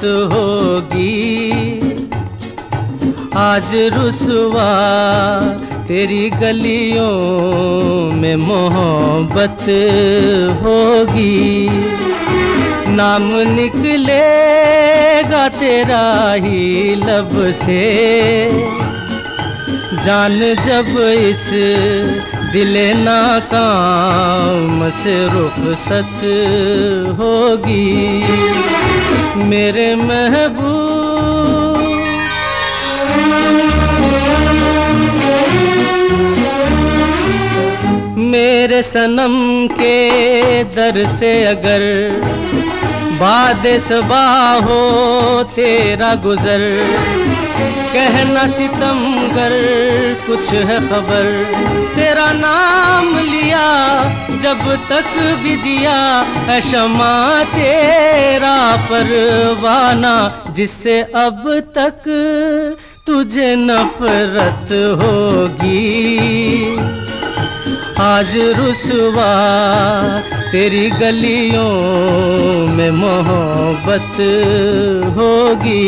होगी। आज रुसवा तेरी गलियों में मोहब्बत होगी। नाम निकलेगा तेरा ही लब से, जान जब इस दिले नाकाम से रुखसत होगी। मेरे महबूब मेरे सनम के दर से अगर बादे सबा हो तेरा गुजर, कहना सितमगर कुछ है खबर। तेरा नाम लिया जब तक भी जिया है शमा तेरा परवाना, जिससे अब तक तुझे नफरत होगी। आज रुसवा तेरी गलियों में मोहब्बत होगी।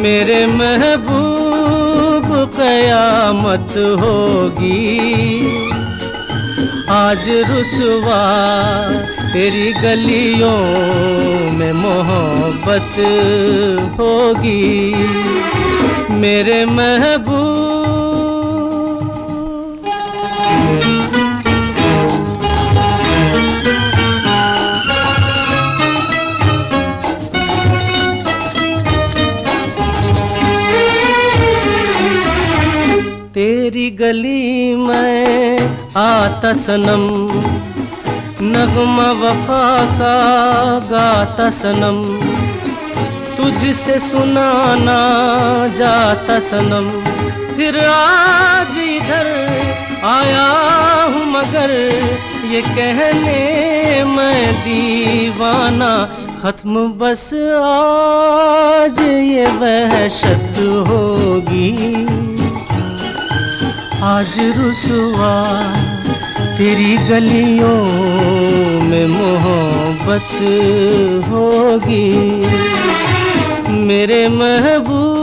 मेरे महबूब क़यामत होगी। आज रुसवा तेरी गलियों में मोहब्बत होगी। मेरे महबूब तेरी गली में आता सनम, नगमा वफा का गाता सनम, तुझसे सुनाना जाता सनम। फिर आज इधर आया हूँ मगर ये कहने मैं दीवाना, खत्म बस आज ये वहशत होगी। आज रुसवा तेरी गलियों में मोहब्बत होगी। मेरे महबूब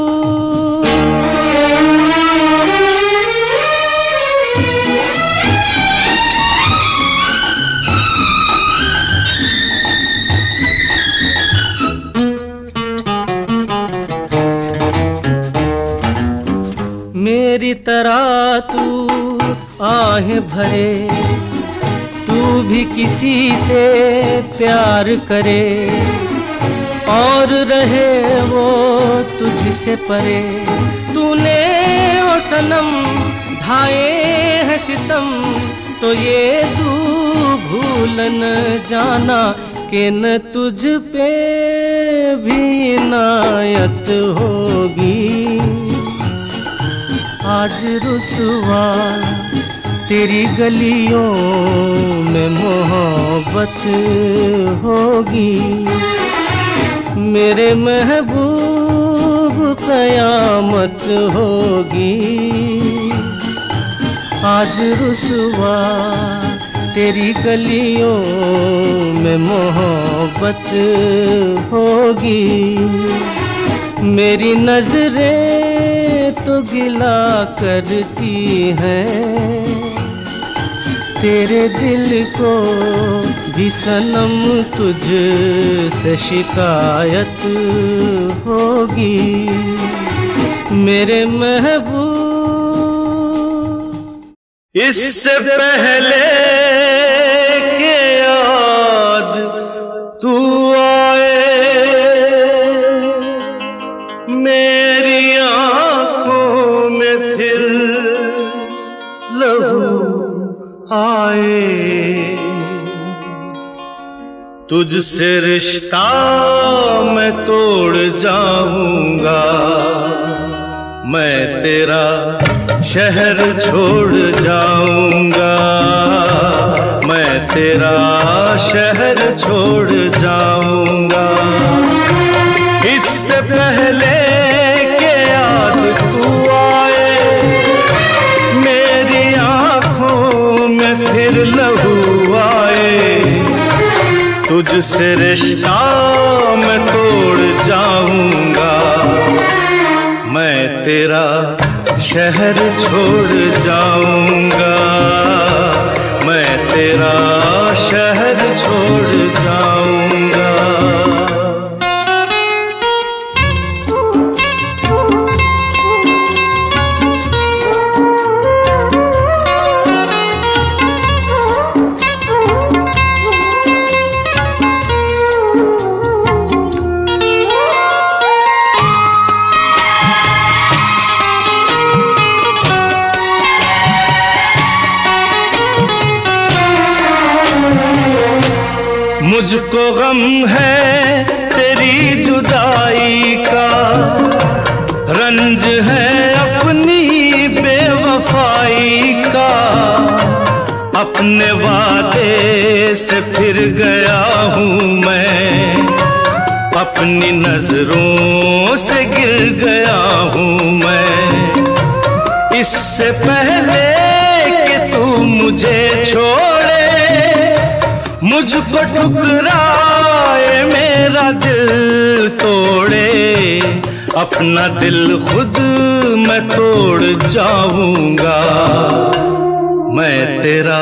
मेरी तरह तू आहें भरे, तू भी किसी से प्यार करे और रहे वो तुझसे परे। तूने वो सनम ढाए हैं सितम, तो ये तू भूल न जाना कि न तुझ पे भी इनायत होगी। आज रुसवा तेरी गलियों में मोहब्बत होगी। मेरे महबूब क़यामत होगी। आज रुसवा तेरी गलियों में मोहब्बत होगी। मेरी नजरें तो गिला करती हैं, तेरे दिल को भी सनम तुझसे शिकायत होगी। मेरे महबूब इससे पहले के याद तू आए, मेरी आँखों में फिर लहू आए। तुझसे रिश्ता मैं तोड़ जाऊंगा, मैं तेरा शहर छोड़ जाऊंगा, मैं तेरा शहर छोड़ जाऊंगा। इससे पहले के याद तू आए, मेरी आँखों में फिर लहू आए। तुझसे रिश्ता मैं तोड़ शहर छोड़ जाऊंगा, मैं तेरा शहर छोड़ जाऊंगा। मुझको गम है तेरी जुदाई का, रंज है अपनी बेवफाई का। अपने वादे से फिर गया हूँ मैं, अपनी नजरों से गिर गया हूँ मैं। इससे पहले कि तू मुझे छोड़े, मुझको ठुकराए, मेरा दिल तोड़े, अपना दिल खुद मैं तोड़ जाऊंगा। मैं तेरा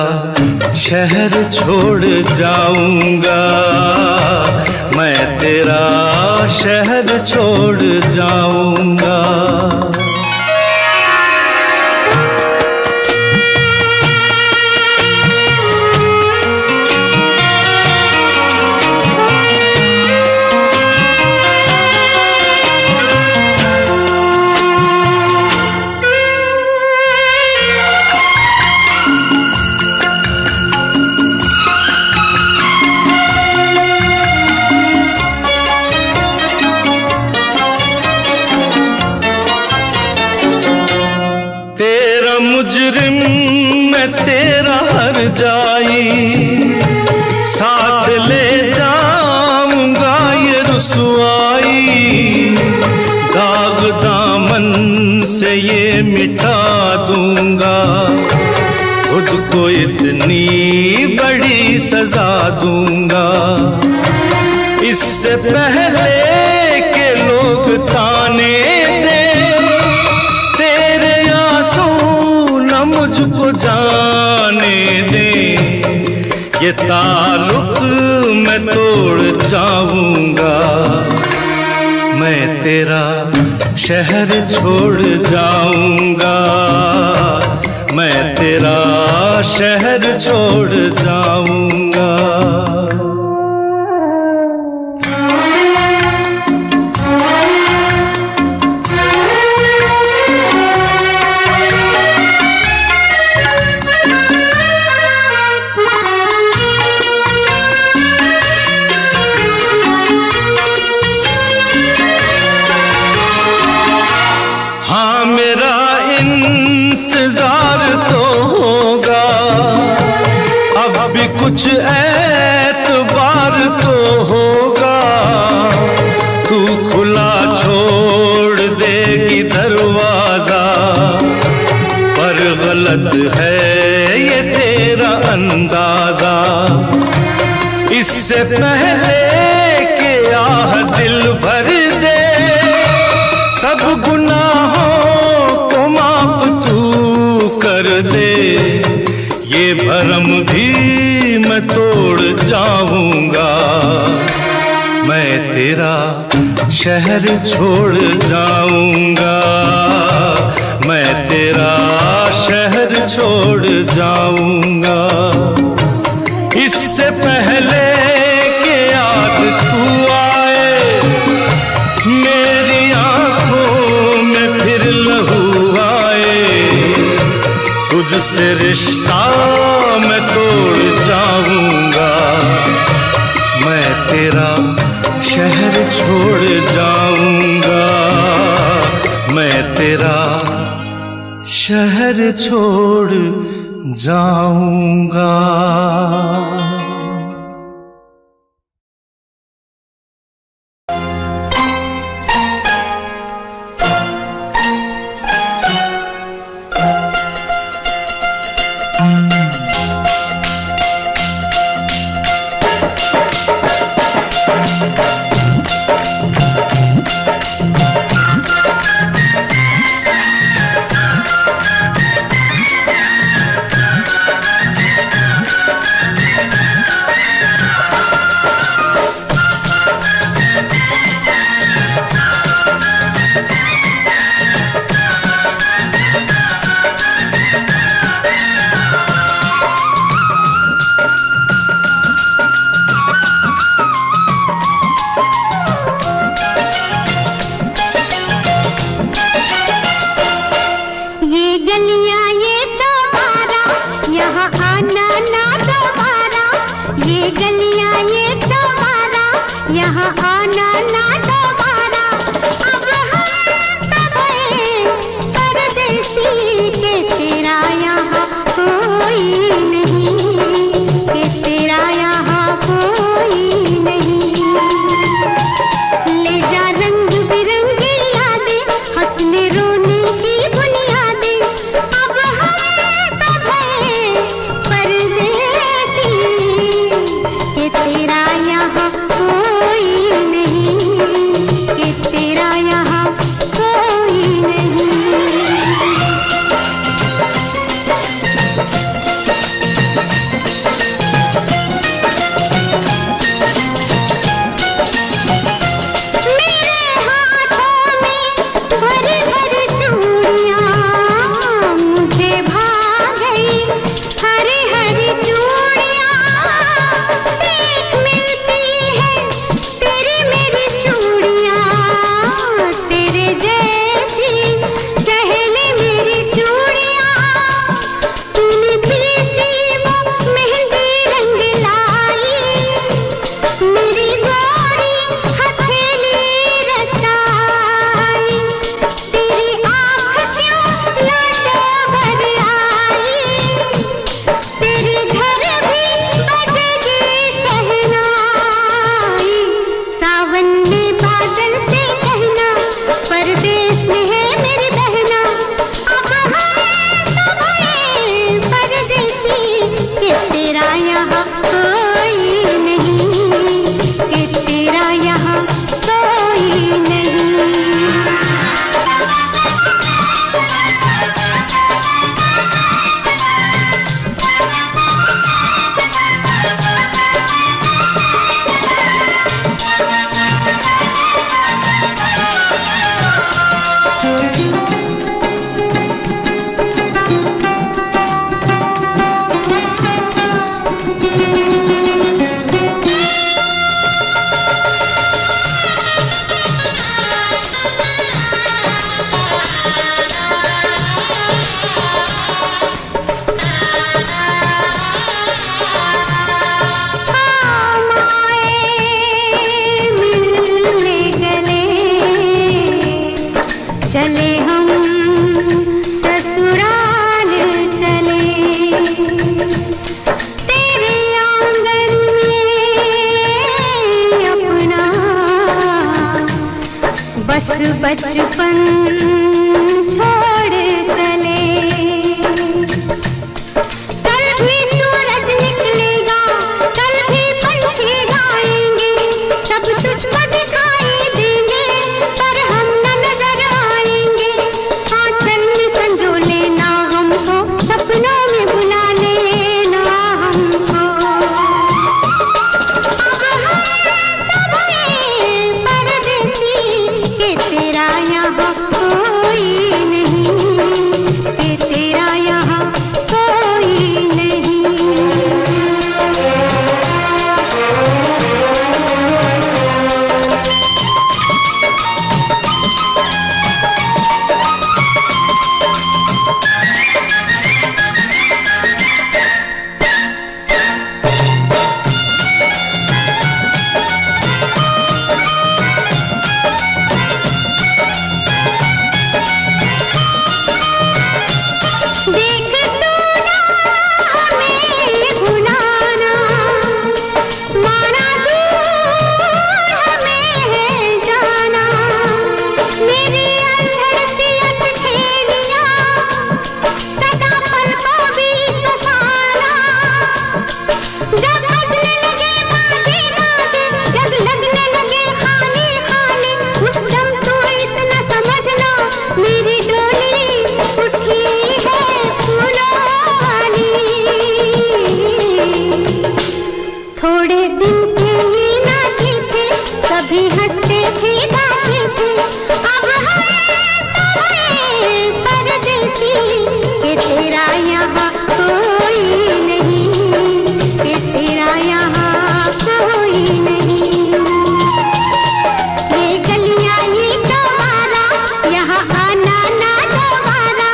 शहर छोड़ जाऊंगा, मैं तेरा शहर छोड़ जाऊंगा। मुजरिम मैं तेरा हर जाई, साथ ले जाऊंगा ये रुसवाई। दाग दामन से ये मिटा दूंगा, खुद को इतनी बड़ी सजा दूंगा। इससे पहले के लोग ताने दे, मुझको जाने दे, ये ताल्लुक मैं तोड़ जाऊंगा। मैं तेरा शहर छोड़ जाऊंगा, मैं तेरा शहर छोड़ जाऊंगा। कुछ एतबार तो होगा, तू खुला छोड़ देगी दरवाजा, पर गलत है ये तेरा अंदाजा। इससे पहले कि आह दिल भर दे, सब गुनाहों को माफ तू कर दे, ये भरम भी मैं तोड़ जाऊंगा। मैं तेरा शहर छोड़ जाऊंगा, मैं तेरा शहर छोड़ जाऊंगा। इससे पहले कि याद तू आए, मेरी आंखों में फिर लहू आए, तुझसे रिश्ता मैं तोड़ जाऊंगा। मैं तेरा शहर छोड़ जाऊंगा, मैं तेरा शहर छोड़ जाऊंगा। ये गलियां ये चौबारा, यहाँ आना ना दोबारा। ये गलियां ये चौबारा, यहाँ आना ना दोबारा। अब हम तो भये परदेसी के तेरा यहाँ कोई नहीं, के तेरा यहाँ कोई नहीं। ले जा रंग बिरंगी यादें, हंसने रोने की बुनियादें। अब हम तो भये परदेसी के तेरा यहाँ कोई नहीं, के तेरा यहाँ कोई नहीं। चले हम ससुराल चले, तेरे आंगन में अपना बस बचपन छोड़ चले। कल भी सूरज निकलेगा, कल भी पंछी गाएंगे, सब तुझको दिखाई देंगे, पर हम न नजर आएंगे। आंचल में संजो लेना हमको, सपनों में बुला लेना हमको। अब हम तो भये परदेसी के तेरा यहाँ कोई नहीं, के तेरा यहाँ कोई नहीं। देख तू ना हमें भुलाना, माना दूर हमें है जाना। मेरी अलहसियत खेलिया सदा पल को भी फसाना। जब बजने लगे बाजे गाजे, जब लगने लगे खाली खाली, उस दम तो इतना समझना मेरी डोली उठी है फूलों वाली। थोड़े दिन के ही नाते थे, कभी हंसते थे गाते थे। अब हम तो भये परदेसी के तेरा यहाँ कोई नहीं, के तेरा यहाँ कोई नहीं। ये गलियां ये चौबारा, यहाँ आना ना दोबारा।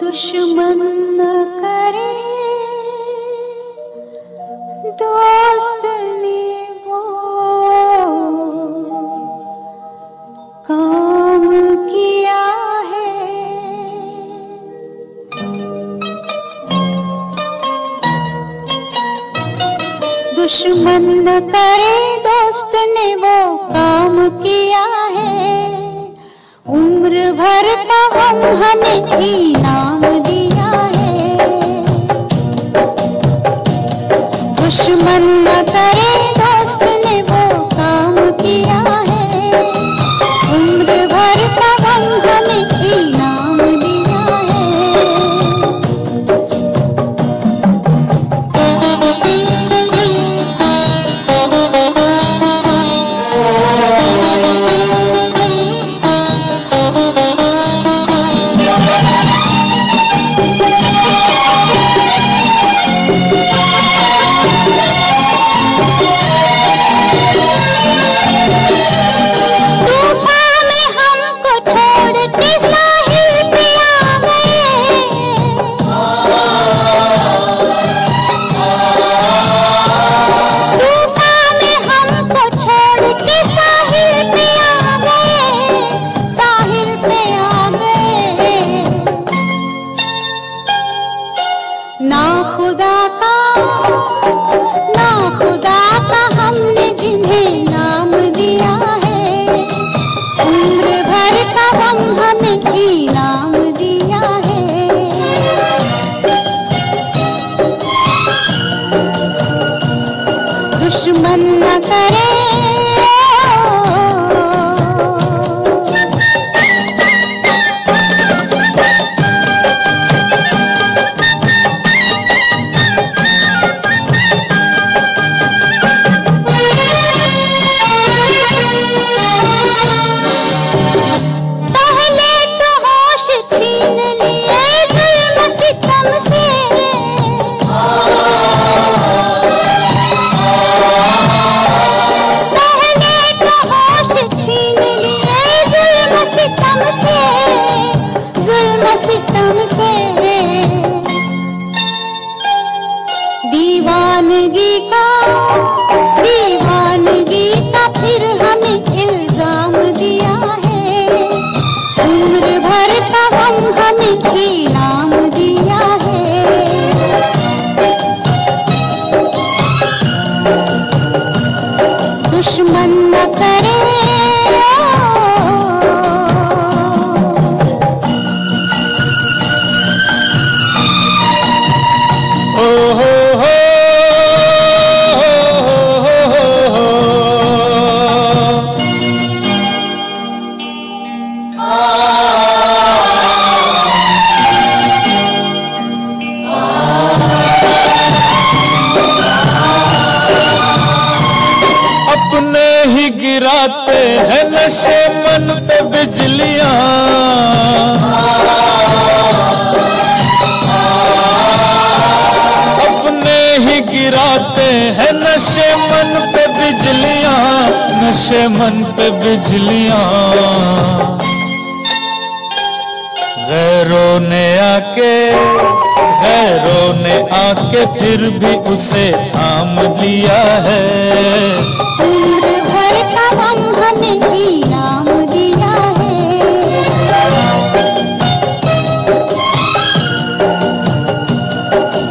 दुश्मन न करे दोस्त ने वो काम किया है। दुश्मन न करे दोस्त ने वो काम किया है। उम्र भर का गम हमें इनाम दिया है। दुश्मन न करे दोस्त ने वो काम किया है। उम्र भर का गम हमें इनाम दिया है। दुश्मन न करे पहले तो होश छीन लिए जुल्म सितम से। दीवानगी का फिर हमें इल्जाम दिया है। उम्र भर का गम हमें इनाम दिया है। दुश्मन न करे गिराते हैं नशे मन पे बिजलियां। अपने ही गिराते हैं नशे मन पे बिजलियां, नशे मन पे बिजलियां। गैरों ने आके फिर भी उसे थाम लिया है। उम्र भर का गम हमें इनाम दिया है।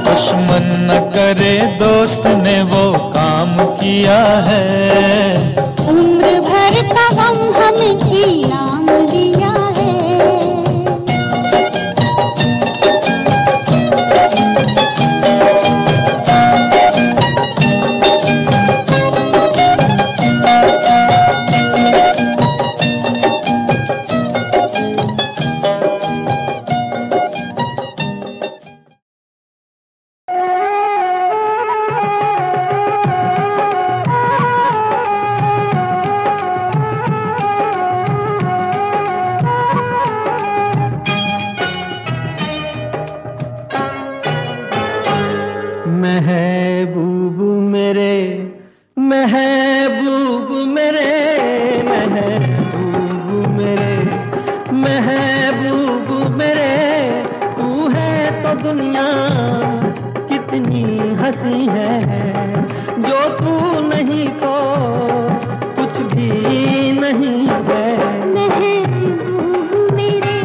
दुश्मन न करे दोस्त ने वो काम किया है। उम्र भर का गम हमें इनाम दिया है। दुनिया कितनी हंसी है, जो तू नहीं तो कुछ भी नहीं है। महबूब मेरे,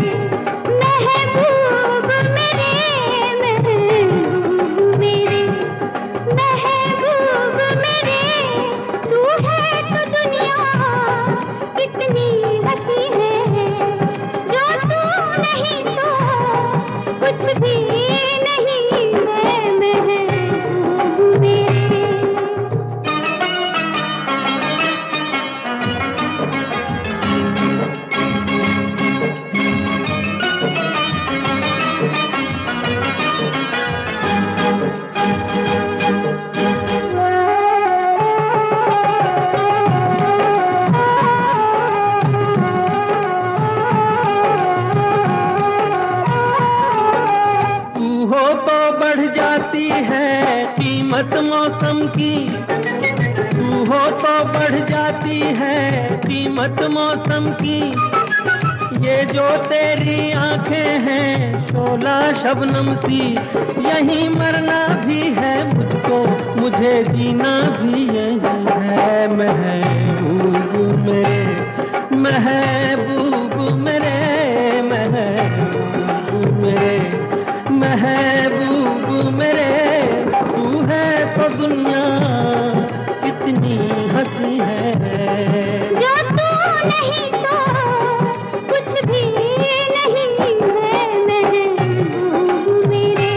महबूब मेरे, महबूब मेरे, महबूब मेरे, तू है तो दुनिया कितनी हंसी है, जो तू नहीं तो कुछ भी नहीं है। महबूब मेरे। तू हो तो बढ़ जाती है कीमत मौसम की, तू हो तो बढ़ जाती है कीमत मौसम की। ये जो तेरी आंखें हैं शोला शबनम सी, यहीं मरना भी है मुझको, मुझे जीना भी यही है। महबूब मेरे, महबूब मेरे, महबूब मेरे, महबूब मेरे, तू है तो दुनिया कितनी हंसी है, जो तू नहीं तो कुछ भी नहीं है। महबूब मेरे।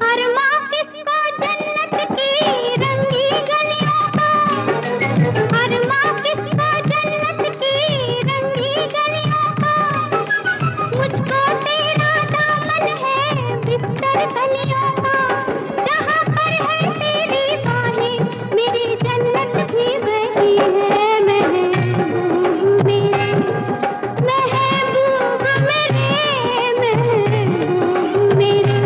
अरमां किसको जन्नत की रंगी गलियों का, अरमां किसको जन्नत की रंगी गलियों का, मुझको तेरा दामन है बिस्तर कलियों का, जहाँ पर है तेरी बाहें मेरी जन्नत भी वही है। महबूब मेरे, महबूब मेरे, महबूब मेरे,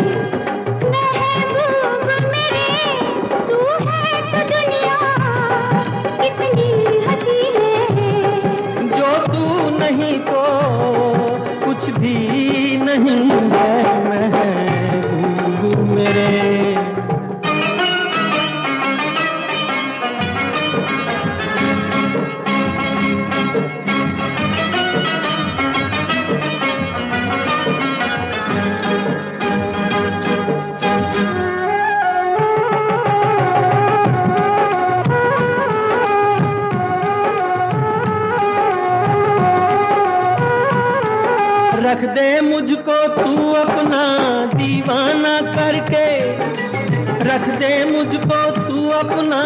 महबूब मेरे, तू है तो दुनिया कितनी हंसी है, जो तू नहीं तो कुछ भी नहीं है। महबूब मेरे। रख दे मुझको तू अपना दीवाना करके, रख दे मुझको तू अपना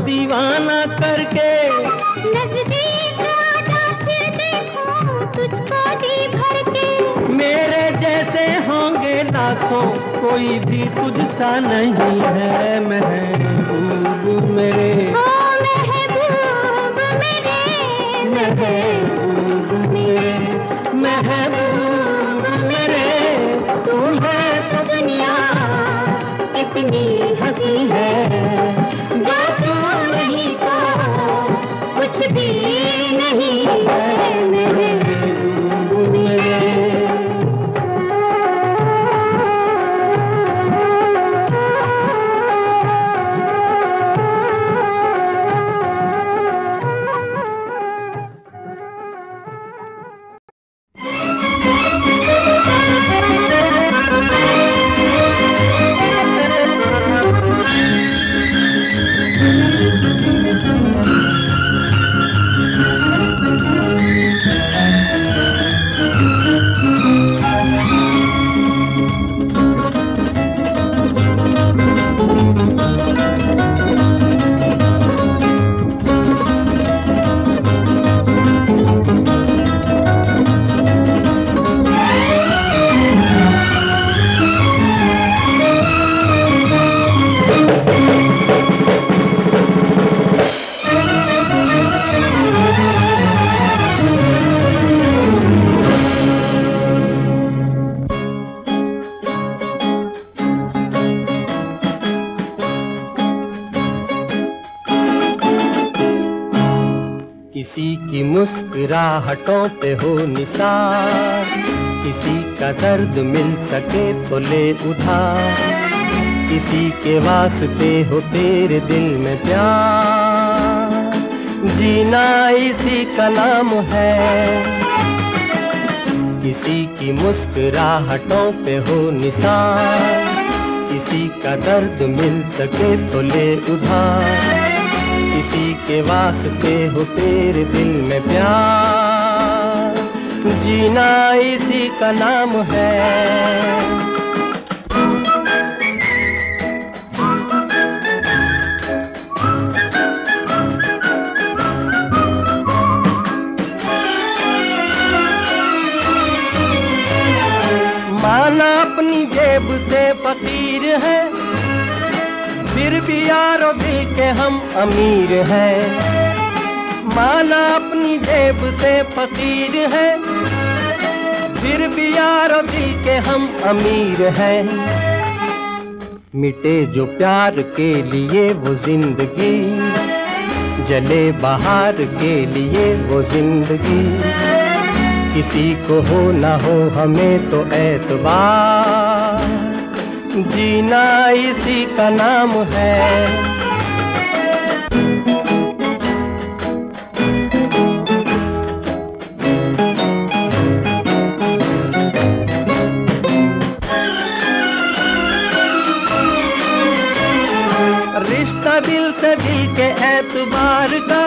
दीवाना करके। नजदीक आजा फिर देखो तुझको जी भर के, मेरे जैसे होंगे लाखों कोई भी तुझसा नहीं है। महबूब मेरे, ओ महबूब मेरे, महबूब मेरे, महबूब मेरे, तू है तो दुनिया कितनी हंसी है, जो तू नहीं तो कुछ भी नहीं है। महबूब मेरे। की मुस्कुराहटों पे हो निसार, किसी का दर्द मिल सके तो ले उधार, किसी के वास्ते हो तेरे दिल में प्यार, जीना इसी का नाम है। किसी की मुस्कुराहटों पे हो निसार, किसी का दर्द मिल सके तो ले उधार, किसी के वास्ते हो तेरे दिल में प्यार, जीना इसी का नाम है। माना अपनी जेब से फकीर है, फिर भी यारो दिल के हम अमीर हैं। माना अपनी जेब से फकीर है, फिर भी यारो दिल के हम अमीर हैं। मिटे जो प्यार के लिए वो जिंदगी, जले बहार के लिए वो जिंदगी, किसी को हो ना हो हमें तो एतबार, जीना इसी का नाम है। रिश्ता दिल से दिल के एतबार का,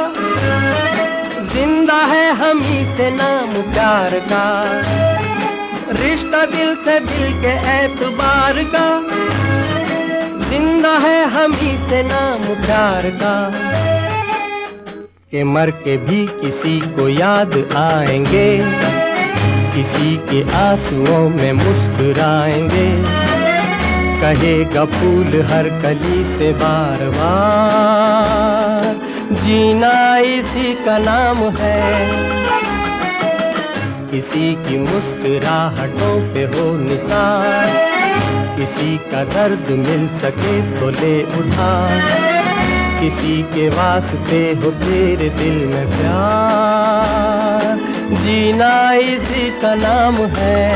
जिंदा है हम ही से नाम प्यार का। रिश्ता दिल से दिल के एतबार का, जिंदा है हम ही से नाम प्यार का। के मर के भी किसी को याद आएंगे, किसी के आंसुओं में मुस्कुराएंगे, कहेगा फूल हर कली से बार बार, जीना इसी का नाम है। किसी की मुस्कुराहटों पे हो निसार, किसी का दर्द मिल सके तो ले उधार, किसी के वास्ते हो तेरे दिल में प्यार, जीना इसी का नाम है।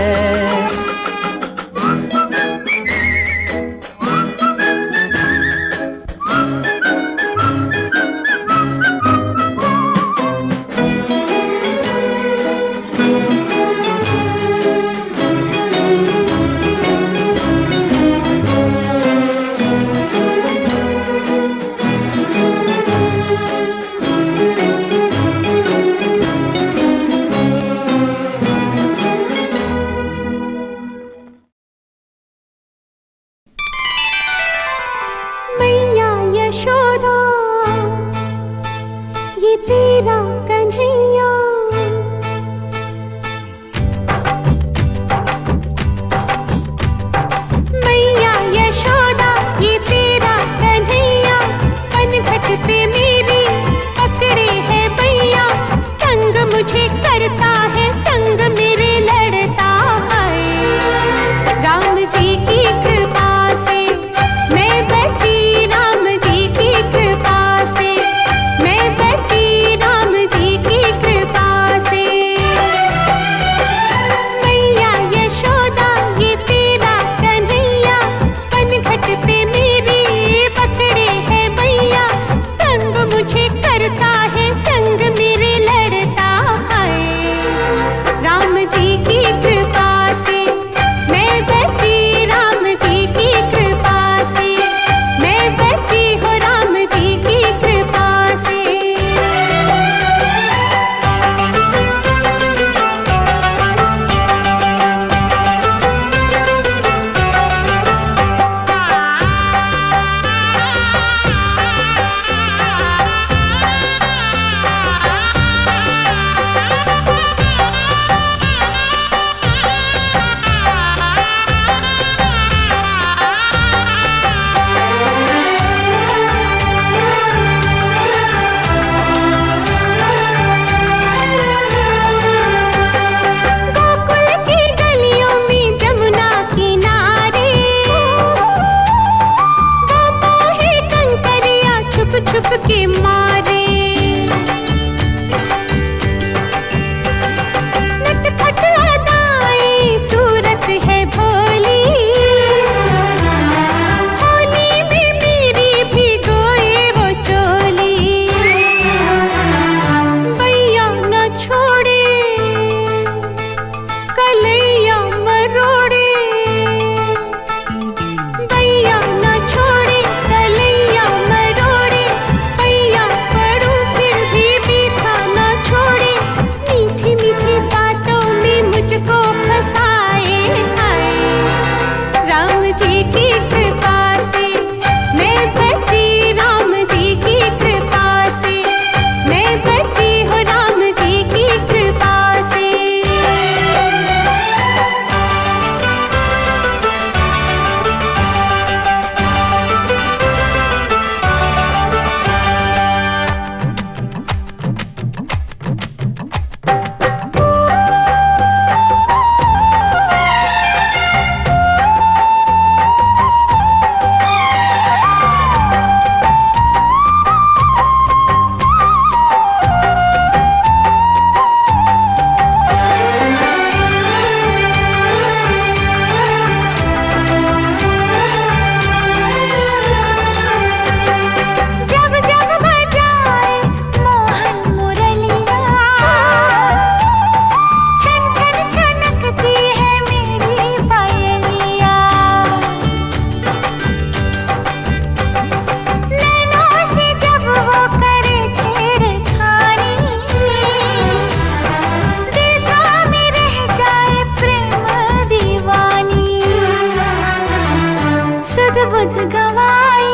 बुध गवाई,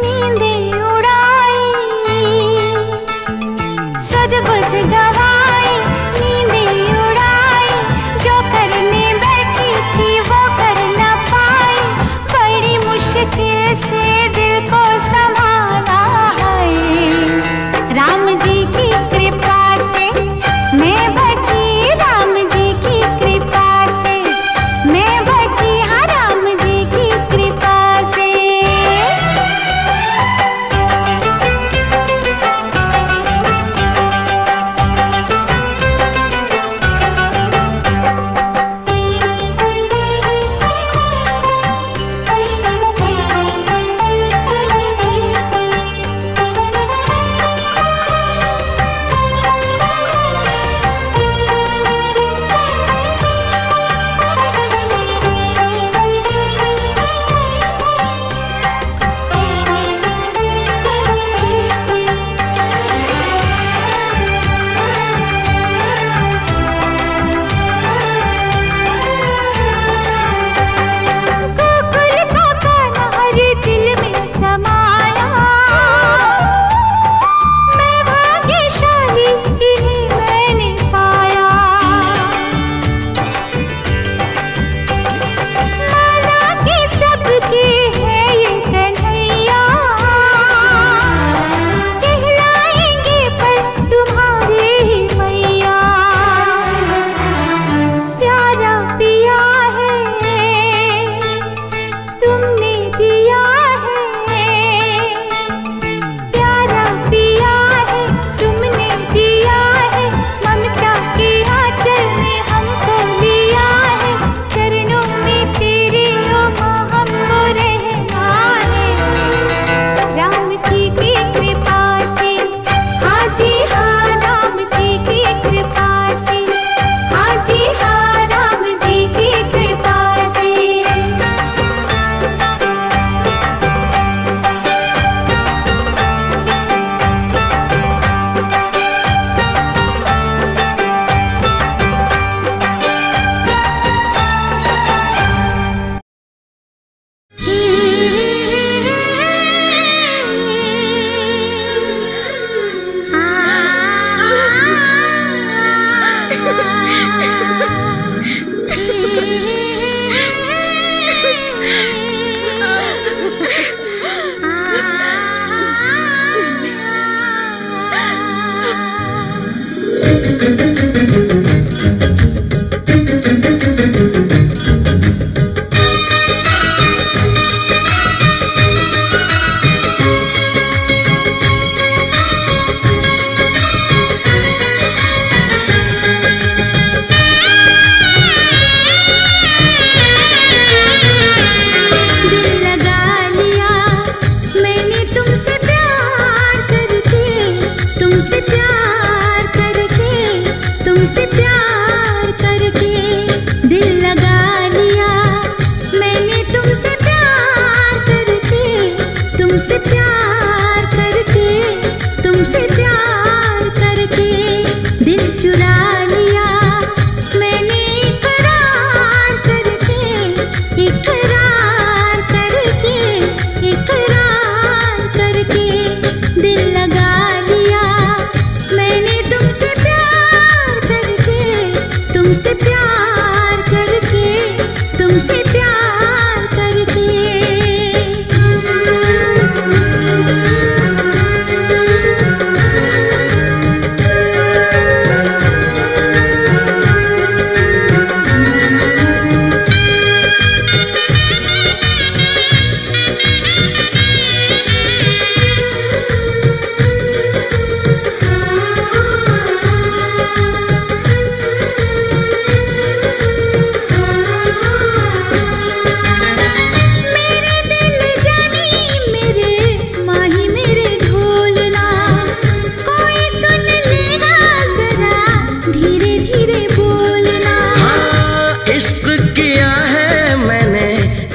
नींदें उड़ाई, सज बुध गवाई, नींदें उड़ाई, जो करने बैठी थी वो कर न पाई, बड़ी मुश्किल से दिल को संभाला है। राम जी की कृपा से मैं बची, राम जी की कृपा से मैं बची, हाँ राम जी की कृपा से।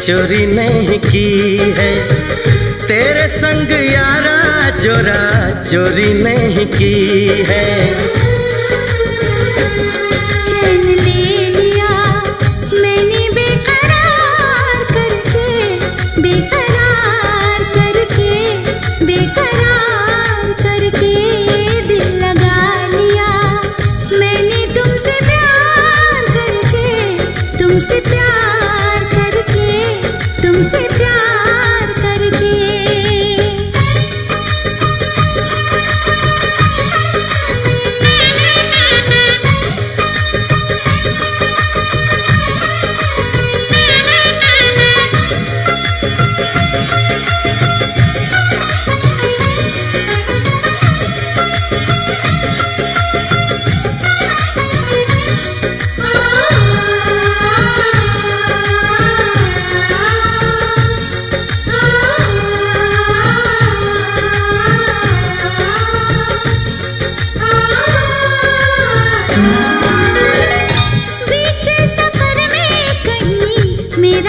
चोरी नहीं की है तेरे संग यारा, चोरा चोरी नहीं की है। चैन ले लिया मैंने बेकरार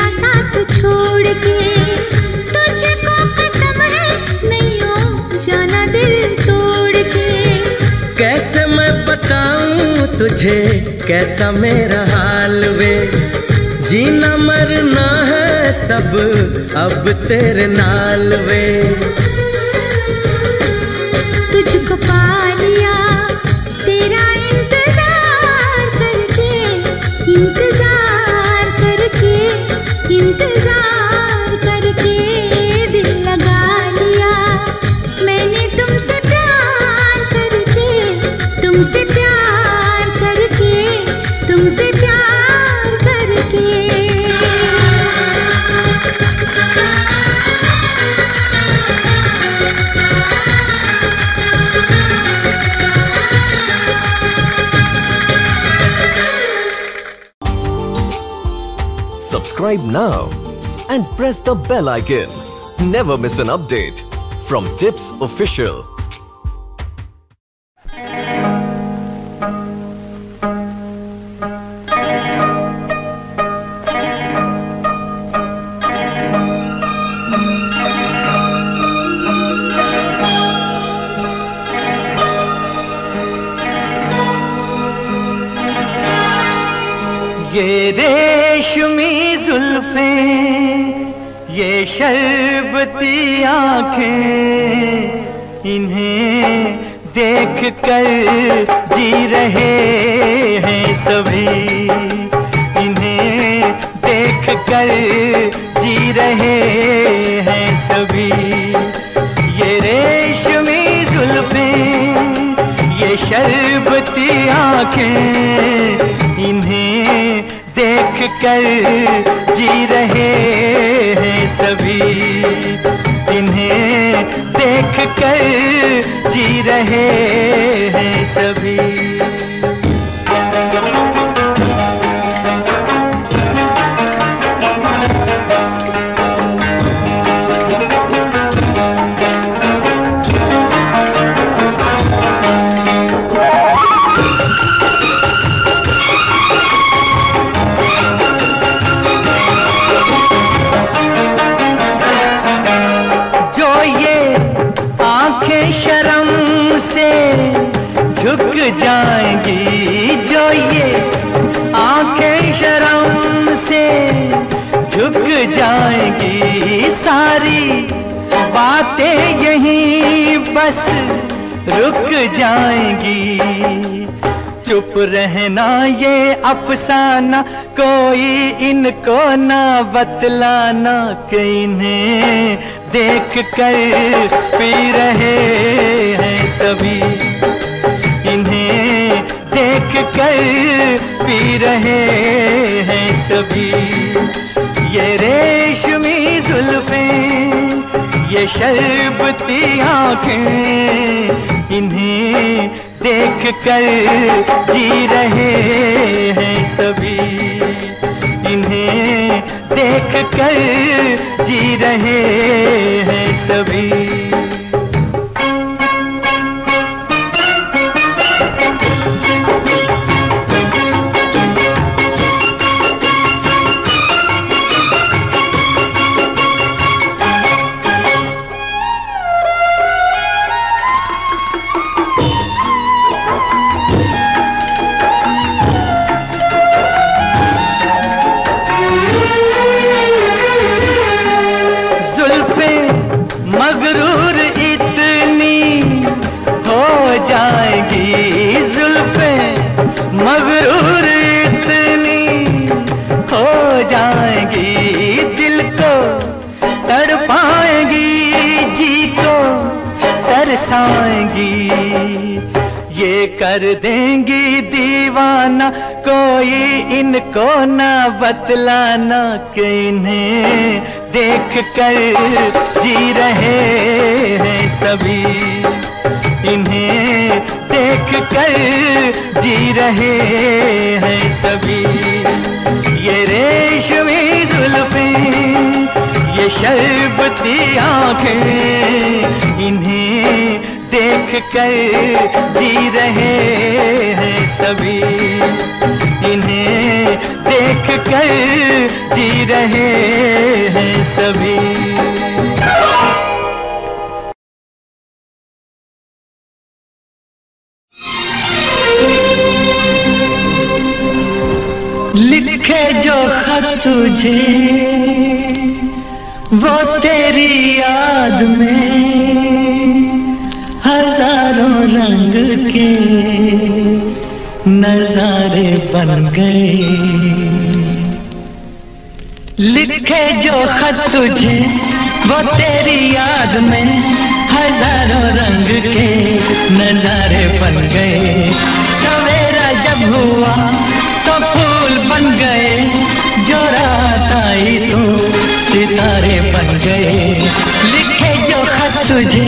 मेरा साथ छोड़ के। तुझको कसम है नहीं हो जाना दिल तोड़ के। कैसे मैं बताऊं तुझे कैसा मेरा हाल वे, जीना मरना है सब अब तेरे नाल वे। तुझको पा लिया तेरा इंतजार करके, इंतजार करके, इंतजार करके दिल लगा लिया मैंने तुमसे प्यार करके, तुमसे प्यार करके, तुमसे प्यार करके। Subscribe now and press the bell icon. Never miss an update from Tips Official. ये रेशमी जुल्फें, ये शरबती आँखें, इन्हें देख कर जी रहे हैं सभी, इन्हें देख कर जी रहे हैं सभी। ये रेशमी जुल्फें, ये शरबती आँखें, इन्हें देख कर जी रहे हैं सभी, इन्हें देख कर जी रहे हैं सभी। झुक जाएंगी जो ये आंखें शर्म से झुक जाएंगी, सारी बातें यहीं बस रुक जाएंगी। चुप रहना ये अफसाना कोई इनको ना बतलाना, कि इन्हें देख कर पी रहे हैं सभी, इन्हें देख कर पी रहे हैं सभी। ये रेशमी जुल्फें, ये शरबती आँखें, इन्हें देख कर जी रहे हैं सभी, इन्हें देख कर जी रहे हैं सभी। मगरूर इतनी हो जाएगी जुल्फें, मगरूर इतनी हो जाएगी, दिल को तड़पाएंगी, जी को तरसाएंगी। ये कर देंगी दीवाना कोई इनको ना बतलाना, कि इन्हें देख कर जी रहे हैं सभी, इन्हें देख कर जी रहे हैं सभी। ये रेशमी जुल्फें, ये शरबती आँखें, इन्हें देख कर जी रहे हैं सभी, इन्हें देख कर जी रहे हैं सभी। लिखे जो खत तुझे वो तेरी याद में हजारों रंग के नजारे बन गए। लिखे जो खत तुझे वो तेरी याद में हजारों रंग के नजारे बन गए। सवेरा जब हुआ तो फूल बन गए, जो रात आई तो सितारे बन गए। लिखे जो खत तुझे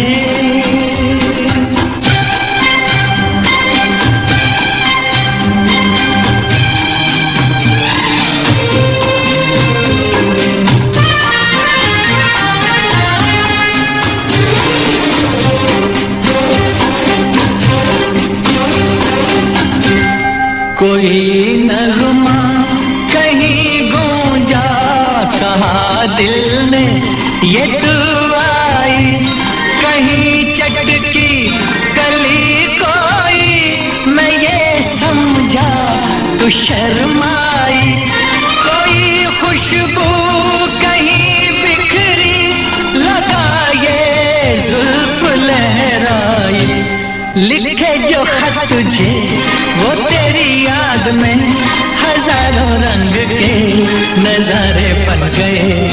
कोई नगमा कहीं गूंजा, कहा दिल ने ये दुआई। कहीं चटकी कली कोई, मैं ये समझा तू शर्माई। कोई खुशबू कहीं बिखरी, लगा ये जुल्फ लहराई। लिखे जो खत तुझे वो तेरी याद में हजारों रंग के नजारे बन गए।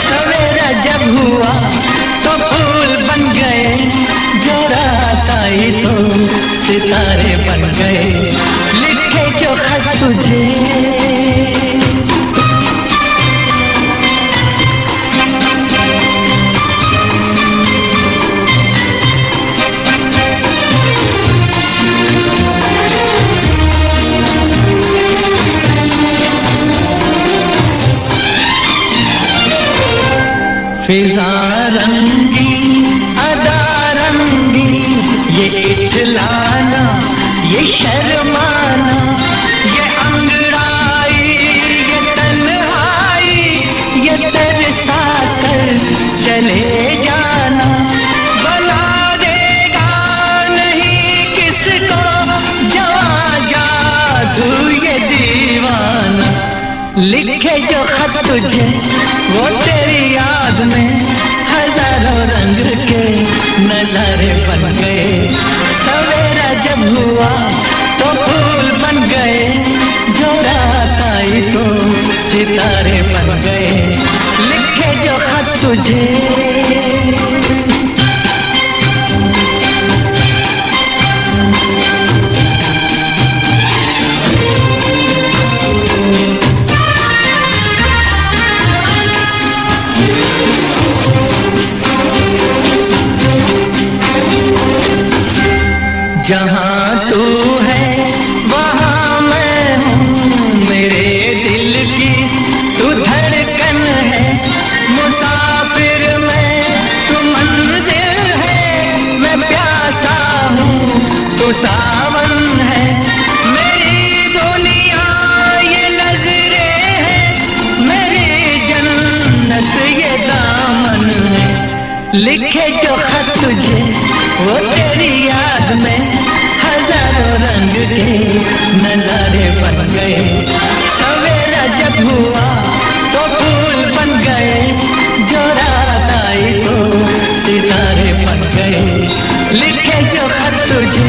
सवेरा जब हुआ तो फूल बन गए, जो रात आई तो सितारे बन गए। लिखे जो खत तुझे फिजा रंगी अदा रंगी, ये इठलाना ये शर्माना, ये अंगड़ाई ये तन्हाई, ये तरसा कर चले जाना। बना देगा नहीं किसको जवां जादू ये दीवाना। लिखे जो खत तुझे वो तेरी याद में हजारों रंग के नजारे बन गए। सवेरा जब हुआ तो फूल बन गए, जो रात आई तो सितारे बन गए। लिखे जो खत तुझे जहाँ तू है वहाँ मैं हूँ, मेरे दिल की तू धड़कन है। मुसाफिर मैं तू मंजिल है, मैं प्यासा हूँ तू सावन है। मेरी दुनिया ये नजरें है, मेरी जन्नत ये दामन है। लिखे जो खत तुझे वो तेरी याद में हजारों रंग के नजारे बन गए। सवेरा जब हुआ तो फूल बन गए, जो रात आई तो सितारे बन गए। लिखे जो खत तुझे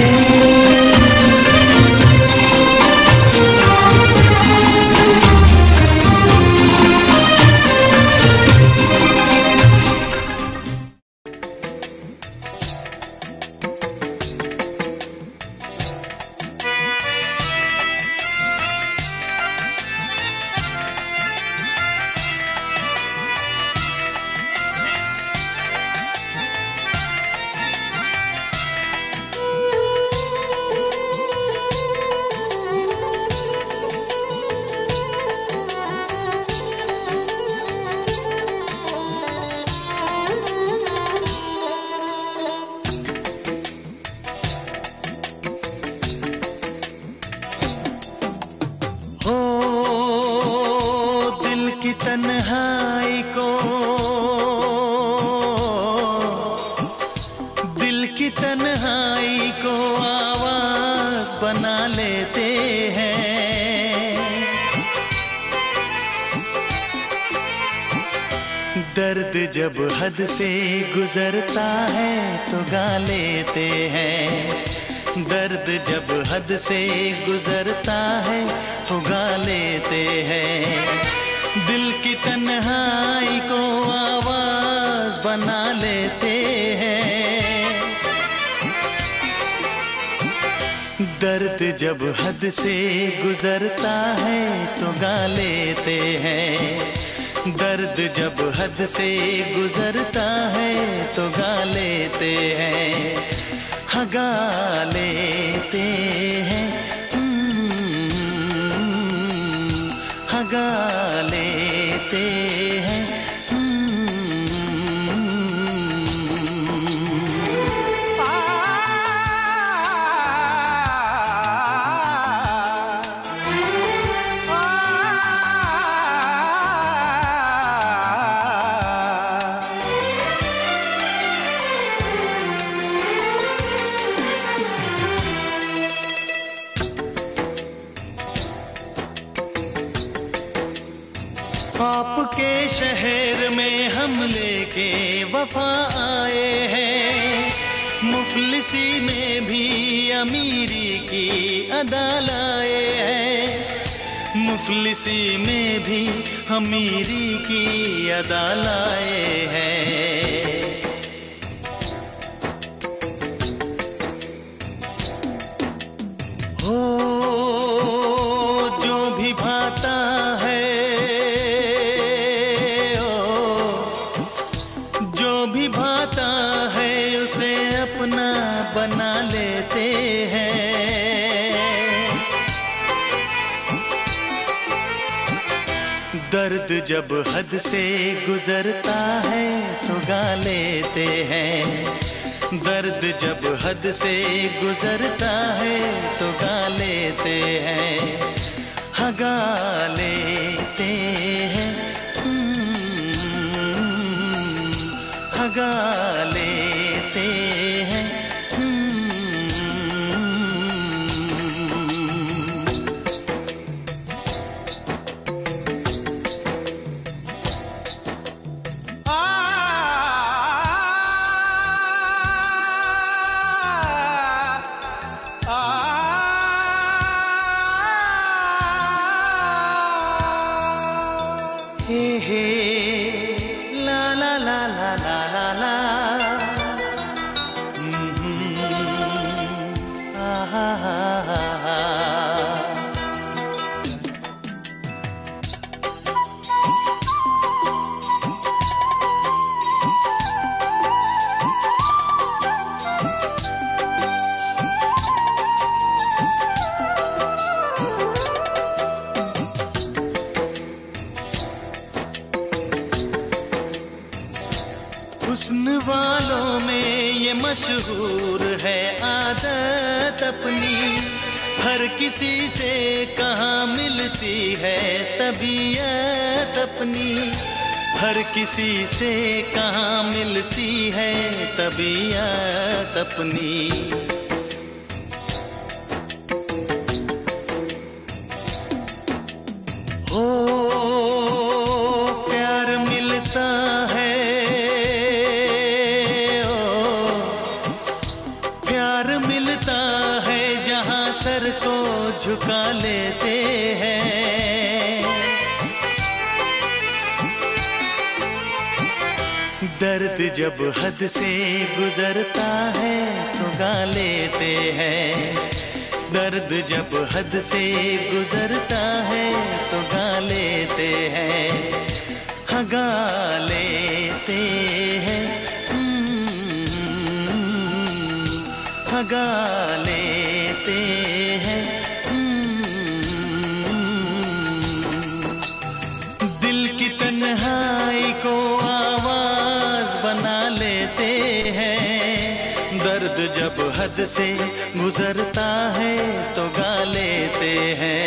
दर्द जब हद से गुजरता है तो गा लेते हैं। दर्द जब हद से गुजरता है तो गा लेते हैं। दिल की तन्हाई को आवाज बना लेते हैं। दर्द जब हद से गुजरता है तो गा लेते हैं। दर्द जब हद से गुजरता है तो गा लेते हैं। हाँ गा लेते हैं। हाँ गा लेते हैं। आपके शहर में हम लेके वफा आए हैं। मुफलिसी में भी अमीरी की अदा लाए हैं। मुफलिसी में भी अमीरी की अदा लाए हैं। हो जो भी भाता है, भाता है उसे अपना बना लेते हैं। दर्द जब हद से गुजरता है तो गा लेते हैं। दर्द जब हद से गुजरता है तो गा लेते हैं। हाँ गा लेते हैं। गा लेते हैं। हे ला ला ला ला ला ला हुस्न वालों में ये मशहूर है आदत अपनी। हर किसी से कहाँ मिलती है तबीयत अपनी। हर किसी से कहाँ मिलती है तबीयत अपनी। हो प्यार मिलता है, प्यार मिलता है जहाँ सर को झुका लेते हैं। दर्द जब हद से गुजरता है तो गा लेते हैं। दर्द जब हद से गुजरता है तो गा लेते हैं। हाँ गा लेते हैं। हाँ गा लेते हैं। दिल की तन्हाई को आवाज बना लेते हैं। दर्द जब हद से गुजरता है तो गा लेते हैं।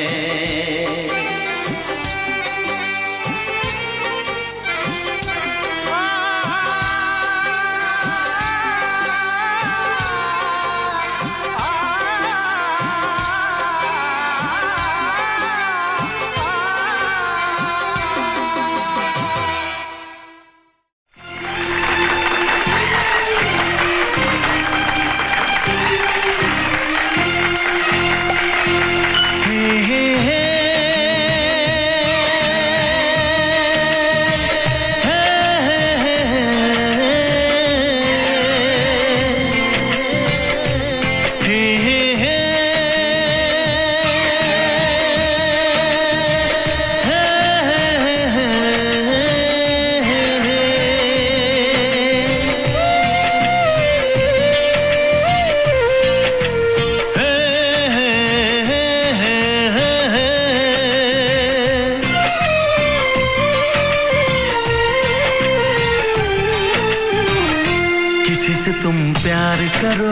से तुम प्यार करो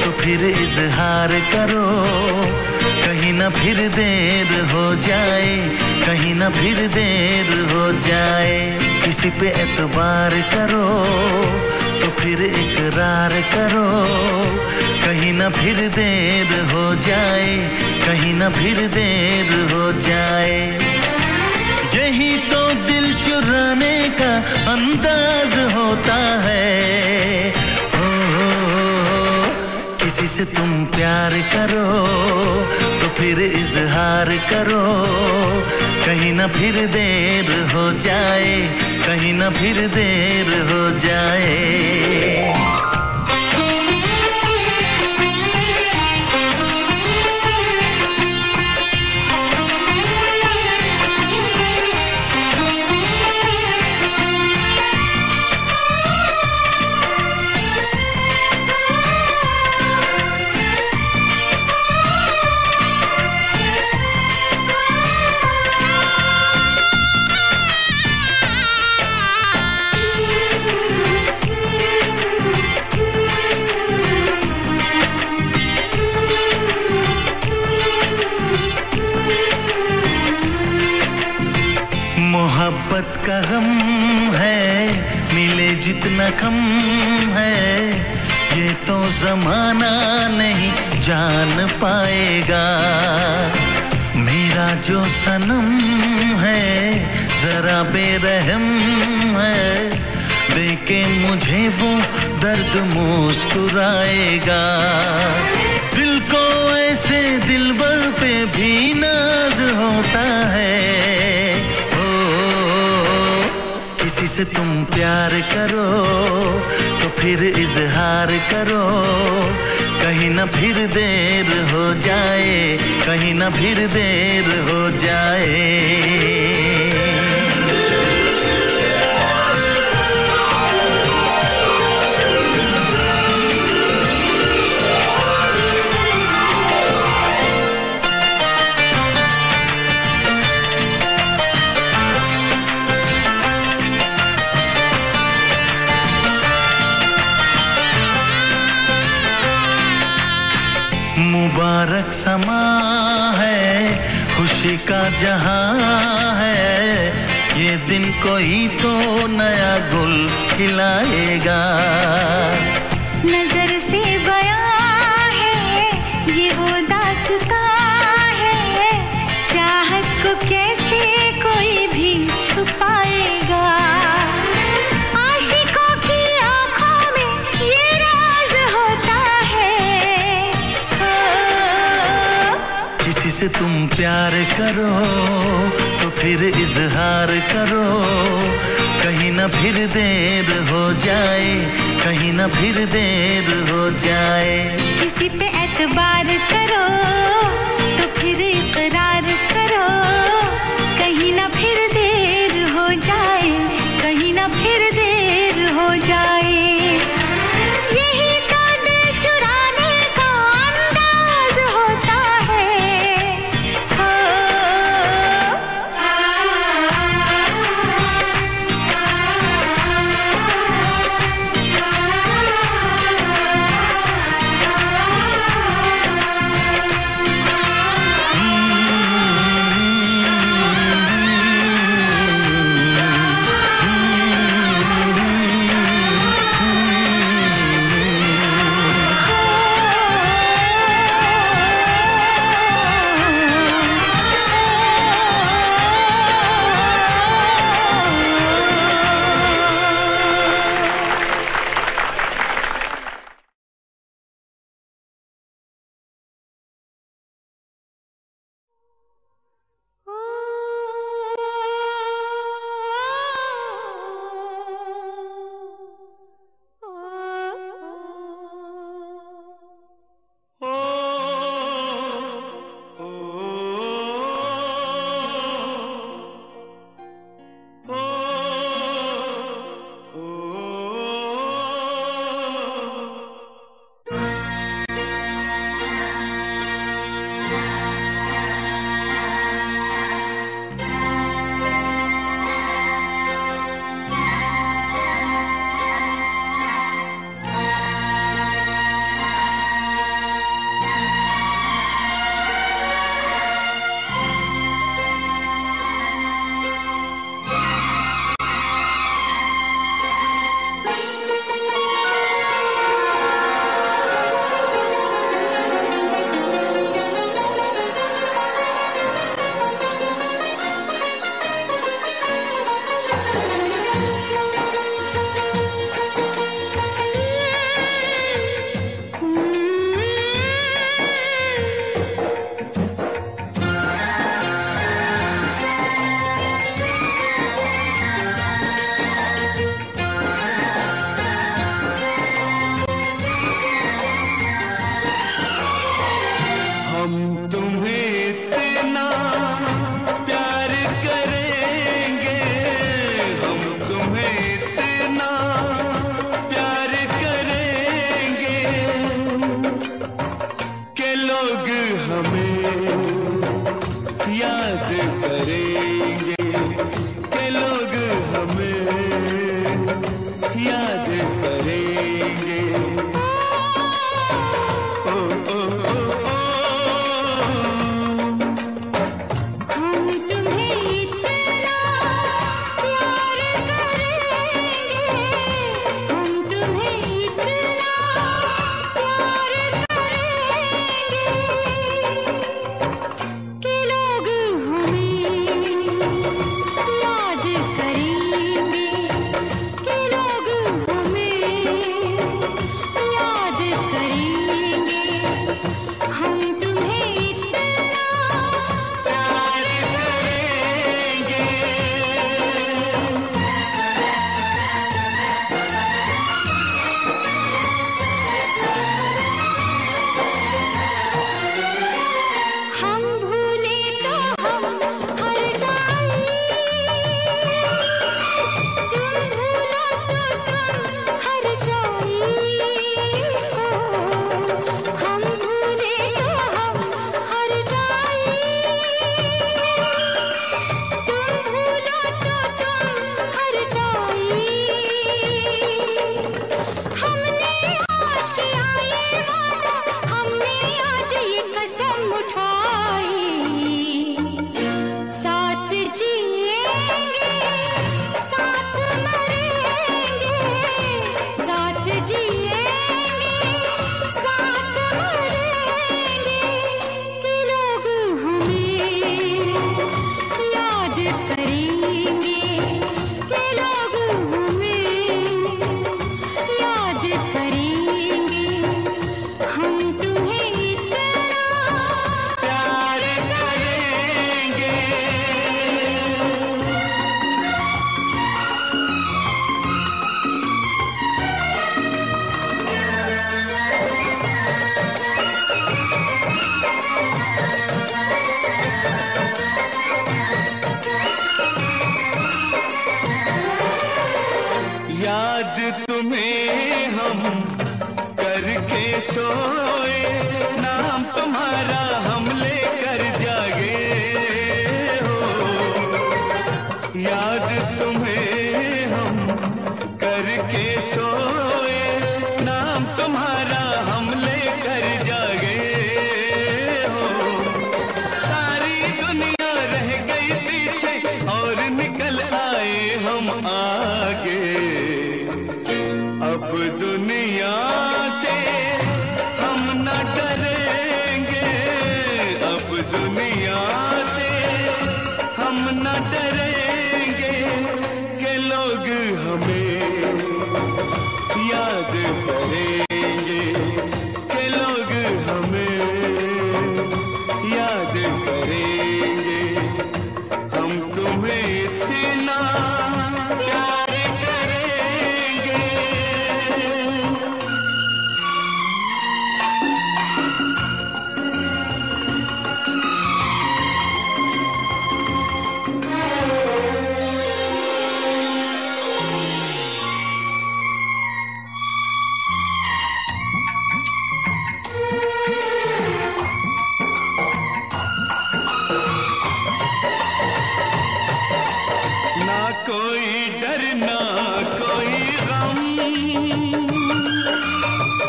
तो फिर इजहार करो, कहीं ना फिर देर हो जाए, कहीं ना फिर देर हो जाए। किसी पे एतबार करो तो फिर इकरार करो, कहीं ना फिर देर हो जाए, कहीं ना फिर देर हो जाए। यही तो दिल चुराने का अंदाज होता है। हो, किसी से तुम प्यार करो तो फिर इजहार करो, कहीं ना फिर देर हो जाए, कहीं ना फिर देर हो जाए। मोहब्बत का गम है, मिले जितना कम है, ये तो जमाना नहीं जान पाएगा। मेरा जो सनम है जरा बेरहम है, देखे मुझे वो दर्द मुस्कुराएगा। दिल को ऐसे दिलबर पे भी नाज होता है। किसी से तुम प्यार करो तो फिर इजहार करो, कहीं ना फिर देर हो जाए, कहीं ना फिर देर हो जाए। मुबारक समा है, खुशी का जहां है, ये दिन कोई तो नया गुल खिलाएगा। नजर से बयां है ये वो दास्तां है, चाहत को कैसे कोई भी छुपाएगा। आशिकों की आंखों में ये राज होता है। किसी से तुम प्यार करो तो फिर इजहार करो, कहीं ना फिर देर हो जाए, कहीं ना फिर देर हो जाए। किसी पे एतबार करो तो फिर इकरार करो, कहीं ना फिर देर हो जाए, कहीं ना फिर देर हो जाए। यही तो दिल चुराने का अंदाज होता है। हो याद तुम्हें हम करके सोए, नाम तुम्हारा हम लेकर जागे हो। याद तुम्हें हम करके सोए, नाम तुम्हारा हम लेकर जागे हो। सारी दुनिया रह गई पीछे और निकल आए हम आगे। अब दुनिया से हम न डरेंगे, अब दुनिया से हम न डरेंगे कि लोग हमें याद करेंगे, कि लोग हमें याद करेंगे। हम तुम्हें इतना प्यार करेंगे। ना कोई डर ना कोई गम,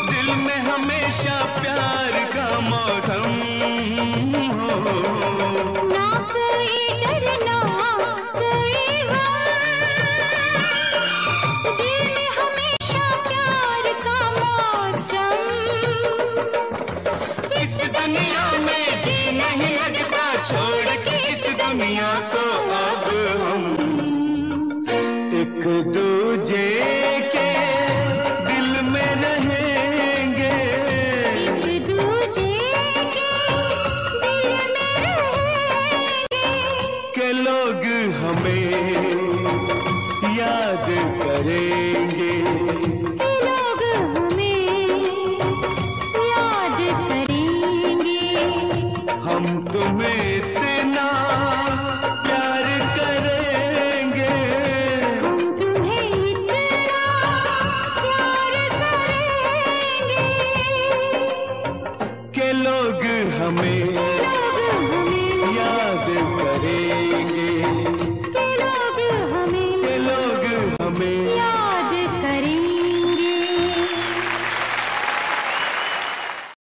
दिल में हमेशा प्यार का मौसम हो। ना कोई डर ना कोई गम, दिल में हमेशा प्यार का मौसम। इस दुनिया में जी नहीं लगता, छोड़ के इस दुनिया को अब हम एक दूजे के दिल में रहेंगे, एक दूजे के दिल में रहेंगे। के लोग हमें याद करेंगे।